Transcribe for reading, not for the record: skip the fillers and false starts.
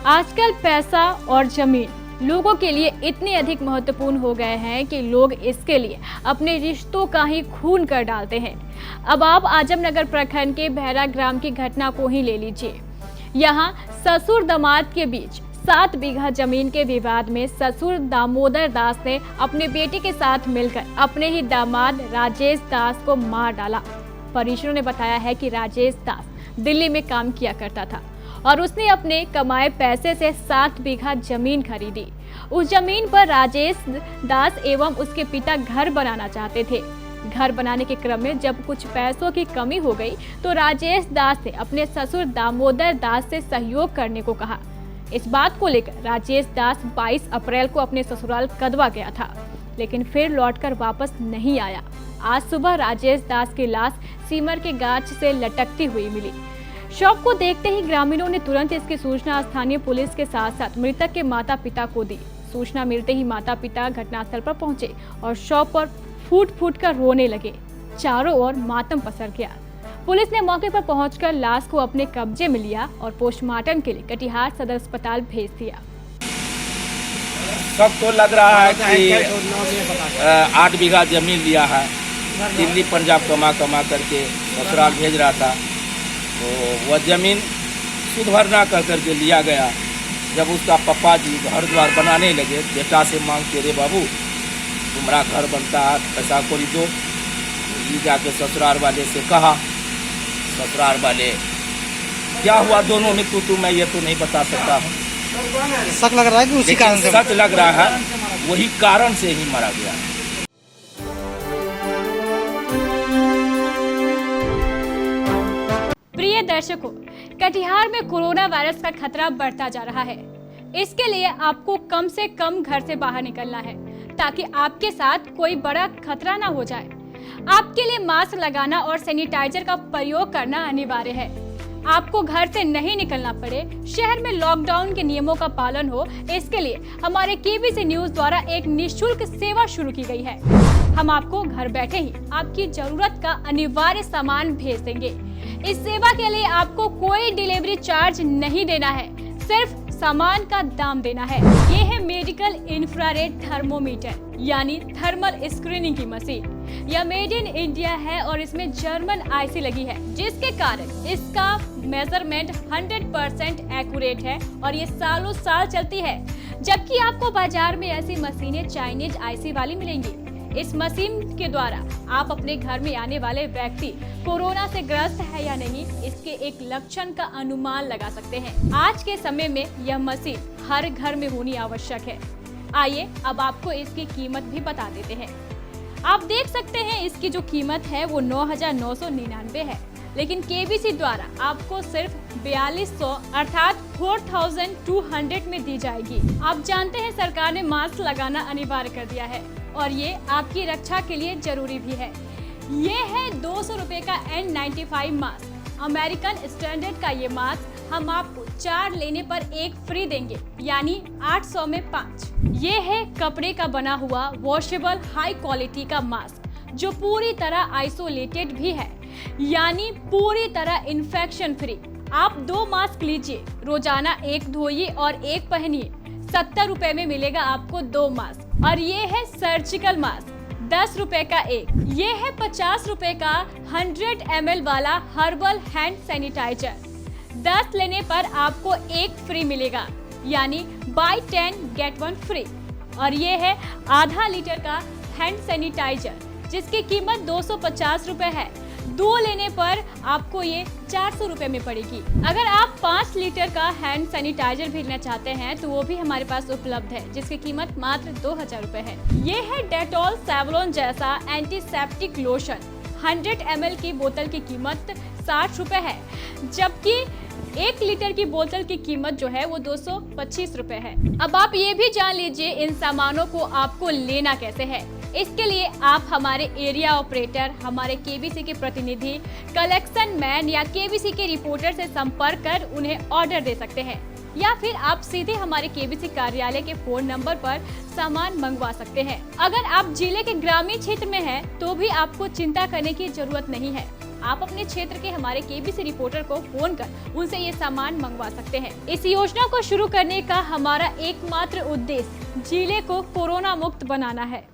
आजकल पैसा और जमीन लोगों के लिए इतने अधिक महत्वपूर्ण हो गए हैं कि लोग इसके लिए अपने रिश्तों का ही खून कर डालते हैं। अब आप आजमनगर प्रखंड के बहरा ग्राम की घटना को ही ले लीजिए। यहाँ ससुर दामाद के बीच 7 बीघा जमीन के विवाद में ससुर दामोदर दास ने अपने बेटे के साथ मिलकर अपने ही दामाद राजेश दास को मार डाला। परिजनों ने बताया है कि राजेश दास दिल्ली में काम किया करता था और उसने अपने कमाए पैसे से 7 बीघा जमीन खरीदी। उस जमीन पर राजेश दास एवं उसके पिता घर बनाना चाहते थे। घर बनाने के क्रम में जब कुछ पैसों की कमी हो गई तो राजेश दास ने अपने ससुर दामोदर दास से सहयोग करने को कहा। इस बात को लेकर राजेश दास 22 अप्रैल को अपने ससुराल कदवा गया था, लेकिन फिर लौटकर वापस नहीं आया। आज सुबह राजेश दास की लाश सीमर के गाछ से लटकती हुई मिली। शव को देखते ही ग्रामीणों ने तुरंत इसकी सूचना स्थानीय पुलिस के साथ साथ मृतक के माता पिता को दी। सूचना मिलते ही माता पिता घटनास्थल पर पहुंचे और शव पर फूट फूट कर रोने लगे। चारों ओर मातम पसर गया। पुलिस ने मौके पर पहुंचकर लाश को अपने कब्जे में लिया और पोस्टमार्टम के लिए कटिहार सदर अस्पताल भेज दिया। सब तो लग रहा है कि 8 बीघा जमीन लिया है, दिल्ली पंजाब कमा करके ससुराल भेज रहा था, तो वह जमीन सुध भरना करके लिया गया। जब उसका पापा जी घर द्वार बनाने लगे, बेटा से मांग के रे बाबू तुम्हारा घर बनता है, पैसा कोई दो। ये जाके ससुराल वाले से कहा, ससुराल वाले क्या हुआ दोनों में तू मैं ये तो नहीं बता सकता हूँ। शक लग रहा है कि उसी कारण से, सच लग रहा है वही कारण से ही मारा गया। प्रिय दर्शकों, कटिहार में कोरोना वायरस का खतरा बढ़ता जा रहा है। इसके लिए आपको कम से कम घर से बाहर निकलना है ताकि आपके साथ कोई बड़ा खतरा ना हो जाए। आपके लिए मास्क लगाना और सैनिटाइजर का प्रयोग करना अनिवार्य है। आपको घर से नहीं निकलना पड़े, शहर में लॉकडाउन के नियमों का पालन हो, इसके लिए हमारे केबीसी न्यूज द्वारा एक निःशुल्क सेवा शुरू की गई है। हम आपको घर बैठे ही आपकी जरूरत का अनिवार्य सामान भेज देंगे। इस सेवा के लिए आपको कोई डिलीवरी चार्ज नहीं देना है, सिर्फ सामान का दाम देना है। ये है मेडिकल इंफ्रारेड थर्मोमीटर यानी थर्मल स्क्रीनिंग की मशीन। यह मेड इन इंडिया है और इसमें जर्मन आईसी लगी है, जिसके कारण इसका मेजरमेंट 100% एक्यूरेट है और ये सालों साल चलती है। जबकि आपको बाजार में ऐसी मशीनें चाइनीज आईसी वाली मिलेंगी। इस मशीन के द्वारा आप अपने घर में आने वाले व्यक्ति कोरोना से ग्रस्त है या नहीं, इसके एक लक्षण का अनुमान लगा सकते हैं। आज के समय में यह मशीन हर घर में होनी आवश्यक है। आइए अब आपको इसकी कीमत भी बता देते हैं। आप देख सकते हैं इसकी जो कीमत है वो 9,999 है, लेकिन केबीसी द्वारा आपको सिर्फ 4200 अर्थात 4200 में दी जाएगी। आप जानते हैं सरकार ने मास्क लगाना अनिवार्य कर दिया है और ये आपकी रक्षा के लिए जरूरी भी है। ये है 200 रुपए का N95 मास्क। अमेरिकन स्टैंडर्ड का ये मास्क हम आपको 4 लेने पर 1 फ्री देंगे, यानी 800 में 5। ये है कपड़े का बना हुआ वॉशेबल हाई क्वालिटी का मास्क जो पूरी तरह आइसोलेटेड भी है, यानी पूरी तरह इन्फेक्शन फ्री। आप 2 मास्क लीजिए, रोजाना 1 धोइए और 1 पहनिए। 70 रुपए में मिलेगा आपको 2 मास्क। और ये है सर्जिकल मास्क, 10 रुपए का 1। ये है 50 रुपए का 100 ml वाला हर्बल हैंड सैनिटाइजर। 10 लेने पर आपको 1 फ्री मिलेगा, यानी बाय 10 गेट 1 फ्री। और ये है आधा लीटर का हैंड सैनिटाइजर जिसकी कीमत 250 रुपए है। 2 लेने पर आपको ये 400 रुपए में पड़ेगी। अगर आप 5 लीटर का हैंड सैनिटाइजर भेजना चाहते हैं तो वो भी हमारे पास उपलब्ध है, जिसकी कीमत मात्र 2000 रुपए है। ये है डेटॉल सैवलॉन जैसा एंटीसेप्टिक लोशन। 100 ml की बोतल की कीमत 60 रुपए है, जबकि 1 लीटर की बोतल की कीमत जो है वो 225 रुपए है। अब आप ये भी जान लीजिए इन सामानों को आपको लेना कैसे है। इसके लिए आप हमारे एरिया ऑपरेटर, हमारे केबीसी के प्रतिनिधि, कलेक्शन मैन या केबीसी के रिपोर्टर से संपर्क कर उन्हें ऑर्डर दे सकते हैं, या फिर आप सीधे हमारे केबीसी कार्यालय के फोन नंबर पर सामान मंगवा सकते हैं। अगर आप जिले के ग्रामीण क्षेत्र में हैं, तो भी आपको चिंता करने की जरूरत नहीं है। आप अपने क्षेत्र के हमारे केबीसी रिपोर्टर को फोन कर उनसे ये सामान मंगवा सकते हैं। इस योजना को शुरू करने का हमारा एकमात्र उद्देश्य जिले को कोरोना मुक्त बनाना है।